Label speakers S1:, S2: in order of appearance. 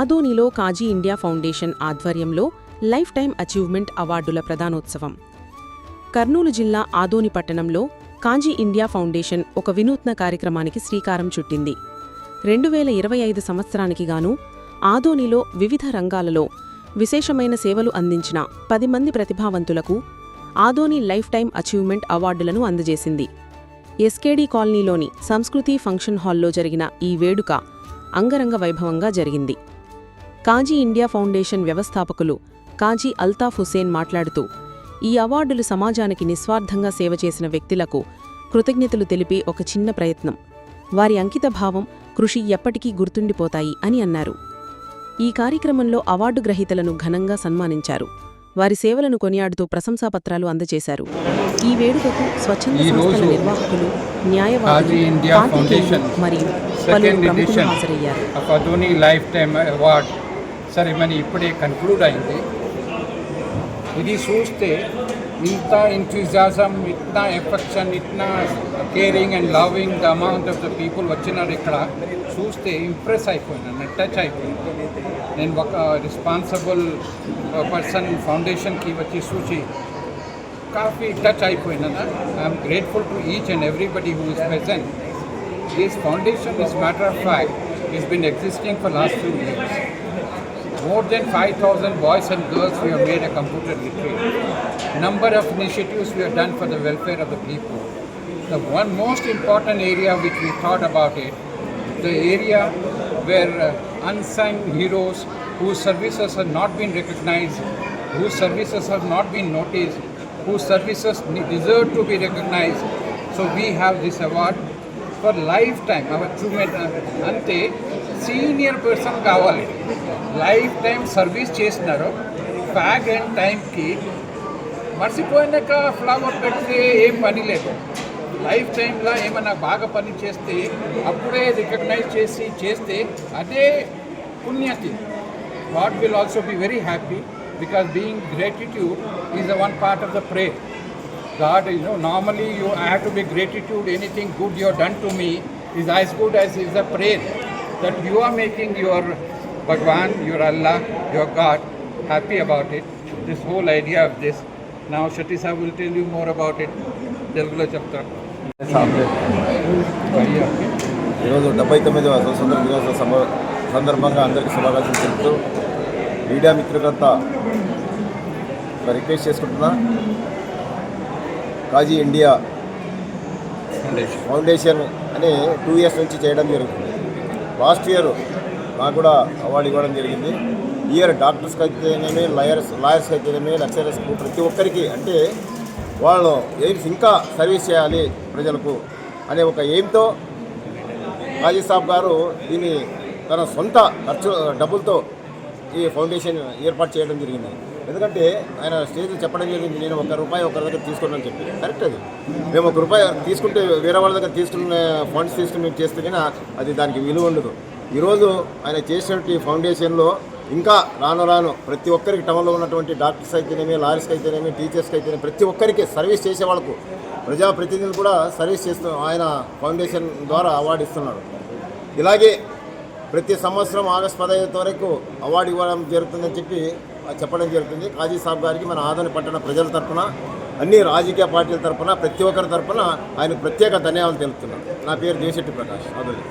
S1: ఆదోనిలో కాజీ India foundation ఆధ్వర్యంలో life time achievement అవార్డుల ప్రదానోత్సవం. కర్నూలు జిల్లా ఆదోని పట్టణంలో కాజీ ఇండియా ఫౌండేషన్ ఒక వినూత్న కార్యక్రమానికి శ్రీకారం చుట్టింది. 2025 సంవత్సరానికి గాను ఆదోనిలో వివిధ రంగాలలో విశేషమైన సేవలు అందించిన 10 మంది ప్రతిభావంతులకు ఆదోని లైఫ్ టైం అచీవ్మెంట్ అవార్డులను అందజేసింది. ఎస్కేడి కాలనీలోని సంస్కృతి ఫంక్షన్ హాల్లో జరిగిన ఈ వేడుక అంగరంగ వైభవంగా జరిగింది. కాజీ ఇండియా ఫౌండేషన్ వ్యవస్థాపకులు కాజీ అల్తాఫ్ హుసేన్ మాట్లాడుతూ, ఈ అవార్డులు సమాజానికి నిస్వార్థంగా సేవ చేసిన వ్యక్తులకు కృతజ్ఞతలు తెలిపే ఒక చిన్న ప్రయత్నం. వారి అంకితభావం, కృషి ఎప్పటికీ గుర్తుండిపోతాయి అని అన్నారు. ఈ కార్యక్రమంలో అవార్డు గ్రహీతలను ఘనంగా సన్మానించారు. వారి సేవలను కొనియాడుతూ ప్రశంసాపత్రాలు అందజేశారు. ఈ వేడుకకు స్వచ్ఛంద సంస్థల నిర్వాహకులు, న్యాయవాదులు, పాత్రికేయులు మరియు పలువురు ప్రముఖులు హాజరయ్యారు.
S2: Adoni lifetime award ceremony ఇప్పుడే కన్క్లూడ్ అయింది. ఇది చూస్తే ఇంత ఎంథూజియాజం, ఇట్నా ఎఫెక్షన్, ఇట్నా caring and loving the amount of the people వచ్చినారు. ఇక్కడ చూస్తే ఇంప్రెస్ అయిపోయినాను, టచ్ అయిపోయింది. నేను ఒక రెస్పాన్సిబుల్ పర్సన్ ఫౌండేషన్కి వచ్చి చూసి కాఫీ టచ్ అయిపోయినాను. I'm grateful to each and everybody who is present. This foundation is matter of fact is been existing for last few years. More than 5,000 boys and girls we have made a computer literate. Number of initiatives we have done for the welfare of the people. The one most important area which we thought about it, the area where unsung heroes whose services have not been recognized, whose services have not been noticed, whose services deserve to be recognized. So we have this award for lifetime our achievement. Ante senior person కావాలి, life time service చేసినారు. Fag and టైంకి మర్చిపోయినాక flower పెడితే ఏం పని లేదు. Life టైంలో ఏమైనా బాగా పని చేస్తే అప్పుడే రికగ్నైజ్ చేస్తే అదే పుణ్యతి. God will also be very happy because being gratitude is the one part of the prayer. God, normally I have to be gratitude. Anything good you have done to me is as good as is the prayer that you are making your Bhagwan, your Allah, your God happy about it. This whole idea of this. Now Shati Sahib will tell you more about it. Telugulo chapter.
S3: ఈరోజు 79వ స్వతంత్ర దినోత్సవ సందర్భంగా అందరికీ శుభాకాంక్షలు తెలుపుతూ media మిత్రులంతా request చేసుకుంటున్నా. కాజీ India foundation అని 2 years నుంచి చేయడం జరుగుతుంది. లాస్ట్ ఇయర్ నాకు కూడా అవార్డు ఇవ్వడం జరిగింది. ఈ ఇయర్ డాక్టర్స్కి అయితేనేమి, లాయర్స్కి అయితేనేమి, లెక్చరర్స్కి, ప్రతి ఒక్కరికి అంటే వాళ్ళు ఇంకా సర్వీస్ చేయాలి ప్రజలకు అనే ఒక ఎయిమ్తో కాజీ సాబ్ గారు దీన్ని తన సొంత డబ్బులతో ఈ ఫౌండేషన్ ఏర్పాటు చేయడం జరిగింది. ఎందుకంటే ఆయన స్టేజ్లో చెప్పడం జరిగింది, నేను ₹1 ఒకరి దగ్గర తీసుకున్నాను చెప్పి. కరెక్ట్. అది మేము ₹1 తీసుకుంటే వేరే వాళ్ళ దగ్గర తీసుకున్న ఫండ్స్ తీసుకుని మేము చేస్తే కానీ అది దానికి విలువ ఉండదు. ఈరోజు ఆయన చేసినటువంటి ఫౌండేషన్లో ఇంకా రాను ప్రతి ఒక్కరికి టౌన్లో ఉన్నటువంటి డాక్టర్స్ అయితేనేమి, లాయర్స్కి అయితేనేమి, టీచర్స్కి అయితేనేమి, ప్రతి ఒక్కరికి సర్వీస్ చేసే వాళ్ళకు ప్రజాప్రతినిధులు కూడా సర్వీస్ చేస్తూ ఆయన ఫౌండేషన్ ద్వారా అవార్డు ఇస్తున్నారు. ఇలాగే ప్రతి సంవత్సరం ఆగస్టు 15 వరకు అవార్డు ఇవ్వడం జరుగుతుందని చెప్పడం జరుగుతుంది. కాజీ సాబ్ గారికి మన ఆదోని పట్టణ ప్రజల తరఫున, అన్ని రాజకీయ పార్టీల తరఫున, ప్రతి ఒక్కరి తరఫున ఆయనకు ప్రత్యేక ధన్యవాదాలు తెలుపుతున్నాను. నా పేరు దేశెట్టి ప్రకాష్, ఆదోని.